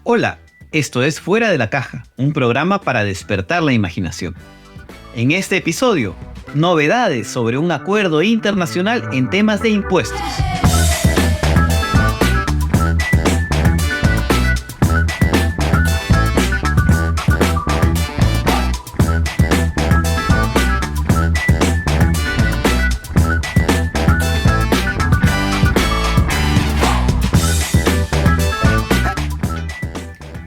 Hola, esto es Fuera de la Caja, un programa para despertar la imaginación. En este episodio, novedades sobre un acuerdo internacional en temas de impuestos.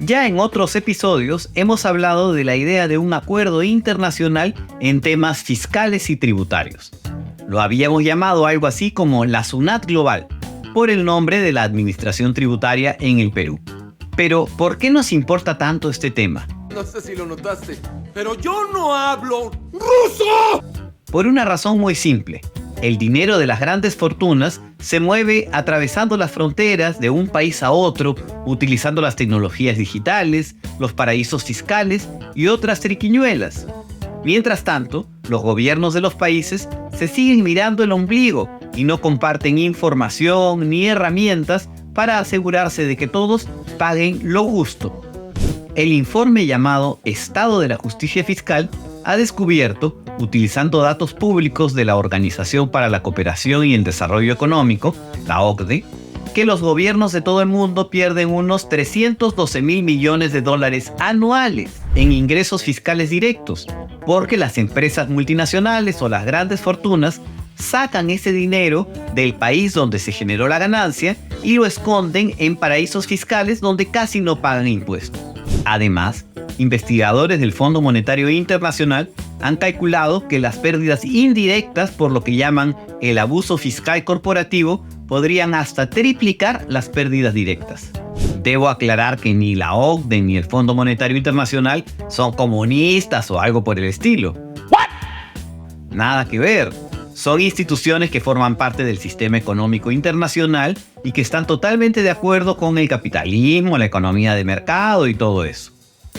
Ya en otros episodios hemos hablado de la idea de un acuerdo internacional en temas fiscales y tributarios. Lo habíamos llamado algo así como la SUNAT Global, por el nombre de la administración tributaria en el Perú. Pero, ¿por qué nos importa tanto este tema? No sé si lo notaste, pero yo no hablo ruso. Por una razón muy simple. El dinero de las grandes fortunas se mueve atravesando las fronteras de un país a otro, utilizando las tecnologías digitales, los paraísos fiscales y otras triquiñuelas. Mientras tanto, los gobiernos de los países se siguen mirando el ombligo y no comparten información ni herramientas para asegurarse de que todos paguen lo justo. El informe llamado Estado de la Justicia Fiscal ha descubierto, utilizando datos públicos de la Organización para la Cooperación y el Desarrollo Económico, la OCDE, que los gobiernos de todo el mundo pierden unos 312.000 millones de dólares anuales en ingresos fiscales directos, porque las empresas multinacionales o las grandes fortunas sacan ese dinero del país donde se generó la ganancia y lo esconden en paraísos fiscales donde casi no pagan impuestos. Además, investigadores del Fondo Monetario Internacional han calculado que las pérdidas indirectas por lo que llaman el abuso fiscal corporativo podrían hasta triplicar las pérdidas directas. Debo aclarar que ni la OCDE ni el Fondo Monetario Internacional son comunistas o algo por el estilo. Nada que ver. Son instituciones que forman parte del sistema económico internacional y que están totalmente de acuerdo con el capitalismo, la economía de mercado y todo eso.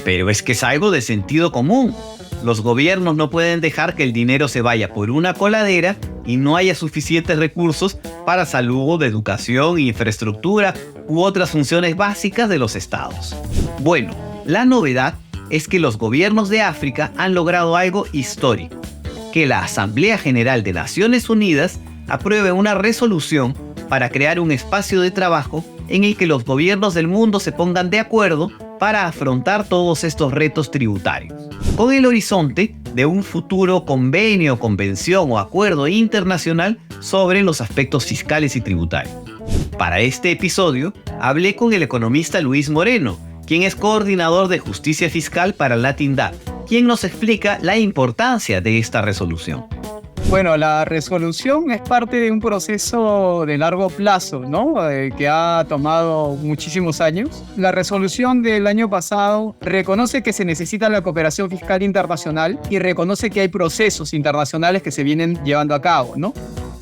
Pero es que es algo de sentido común. Los gobiernos no pueden dejar que el dinero se vaya por una coladera y no haya suficientes recursos para salud, educación, infraestructura u otras funciones básicas de los estados. Bueno, la novedad es que los gobiernos de África han logrado algo histórico: que la Asamblea General de Naciones Unidas apruebe una resolución para crear un espacio de trabajo en el que los gobiernos del mundo se pongan de acuerdo para afrontar todos estos retos tributarios, con el horizonte de un futuro convenio, convención o acuerdo internacional sobre los aspectos fiscales y tributarios. Para este episodio, hablé con el economista Luis Moreno, quien es coordinador de justicia fiscal para Latindad, quien nos explica la importancia de esta resolución. Bueno, la resolución es parte de un proceso de largo plazo, ¿no? Que ha tomado muchísimos años. La resolución del año pasado reconoce que se necesita la cooperación fiscal internacional y reconoce que hay procesos internacionales que se vienen llevando a cabo, ¿no?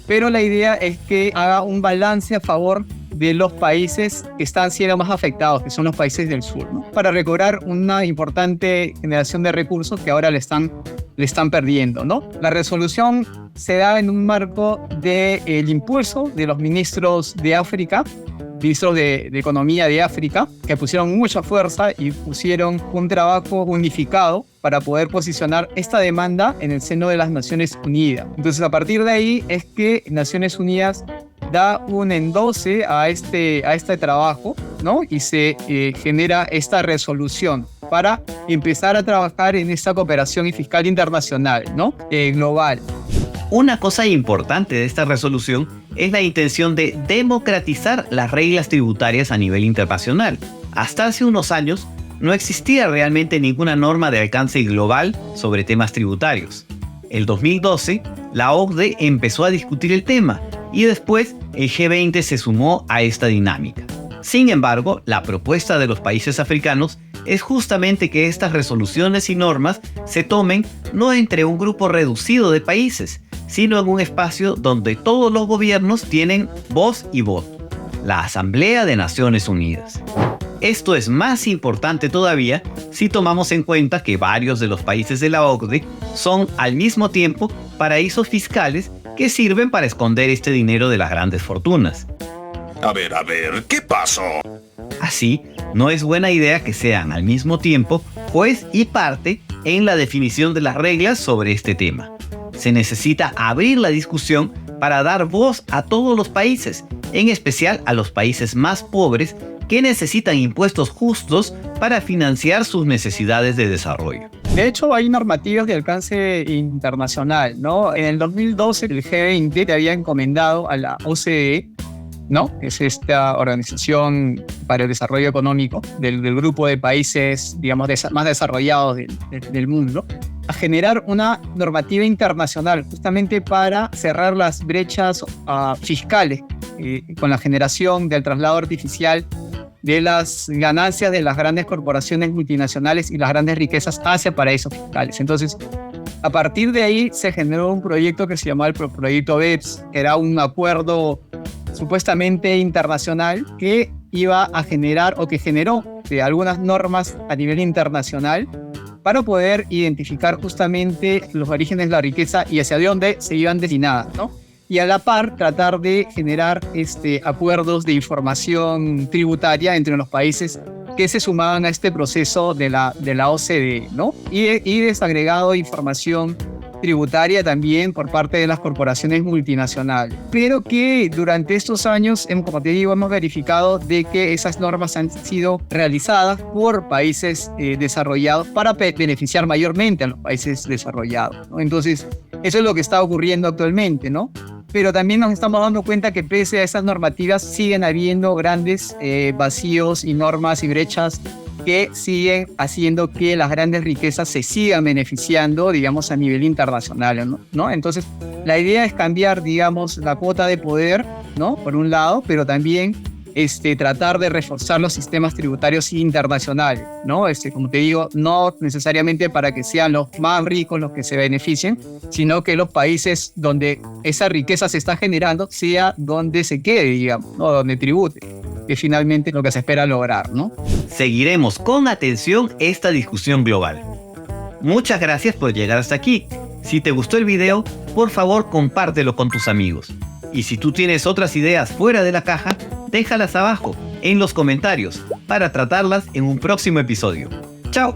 Pero la idea es que haga un balance a favor de los países que están siendo más afectados, que son los países del sur, ¿no? Para recobrar una importante generación de recursos que ahora le están perdiendo, ¿no? La resolución se da en un marco del impulso de los ministros de África, ministros de Economía de África, que pusieron mucha fuerza y pusieron un trabajo unificado para poder posicionar esta demanda en el seno de las Naciones Unidas. Entonces, a partir de ahí es que Naciones Unidas da un endose a este trabajo, ¿no? Y se genera esta resolución para empezar a trabajar en esta cooperación y fiscal internacional, ¿no? Global. Una cosa importante de esta resolución es la intención de democratizar las reglas tributarias a nivel internacional. Hasta hace unos años no existía realmente ninguna norma de alcance global sobre temas tributarios. En 2012, la OCDE empezó a discutir el tema y después el G20 se sumó a esta dinámica. Sin embargo, la propuesta de los países africanos es justamente que estas resoluciones y normas se tomen no entre un grupo reducido de países, sino en un espacio donde todos los gobiernos tienen voz y voto, la Asamblea de Naciones Unidas. Esto es más importante todavía si tomamos en cuenta que varios de los países de la OCDE son al mismo tiempo paraísos fiscales que sirven para esconder este dinero de las grandes fortunas. A ver, ¿qué pasó? Así, no es buena idea que sean al mismo tiempo juez y parte en la definición de las reglas sobre este tema. Se necesita abrir la discusión para dar voz a todos los países, en especial a los países más pobres que necesitan impuestos justos para financiar sus necesidades de desarrollo. De hecho, hay normativas de alcance internacional, ¿no? En el 2012, el G20 te había encomendado a la OCDE, ¿no? Es esta organización para el desarrollo económico del grupo de países, digamos, más desarrollados del mundo, a generar una normativa internacional justamente para cerrar las brechas fiscales con la generación del traslado artificial de las ganancias de las grandes corporaciones multinacionales y las grandes riquezas hacia paraísos fiscales. Entonces, a partir de ahí se generó un proyecto que se llamaba el proyecto BEPS, que era un acuerdo supuestamente internacional que iba a generar o que generó algunas normas a nivel internacional para poder identificar justamente los orígenes de la riqueza y hacia dónde se iban destinadas, ¿no? Y a la par tratar de generar acuerdos de información tributaria entre los países que se sumaban a este proceso de la OCDE, ¿no? Y desagregado información tributaria también por parte de las corporaciones multinacionales. Pero que durante estos años, como te digo, hemos verificado de que esas normas han sido realizadas por países desarrollados para beneficiar mayormente a los países desarrollados, ¿no? Entonces, eso es lo que está ocurriendo actualmente, ¿no? Pero también nos estamos dando cuenta que pese a esas normativas siguen habiendo grandes vacíos y normas y brechas que siguen haciendo que las grandes riquezas se sigan beneficiando, digamos, a nivel internacional, ¿no? Entonces, la idea es cambiar, digamos, la cuota de poder, ¿no? Por un lado, pero también tratar de reforzar los sistemas tributarios internacionales, ¿no? Como te digo, no necesariamente para que sean los más ricos los que se beneficien, sino que los países donde esa riqueza se está generando sea donde se quede, digamos, ¿no? Donde tribute, que finalmente es lo que se espera lograr, ¿no? Seguiremos con atención esta discusión global. Muchas gracias por llegar hasta aquí. Si te gustó el video, por favor compártelo con tus amigos. Y si tú tienes otras ideas fuera de la caja, déjalas abajo en los comentarios para tratarlas en un próximo episodio. ¡Chao!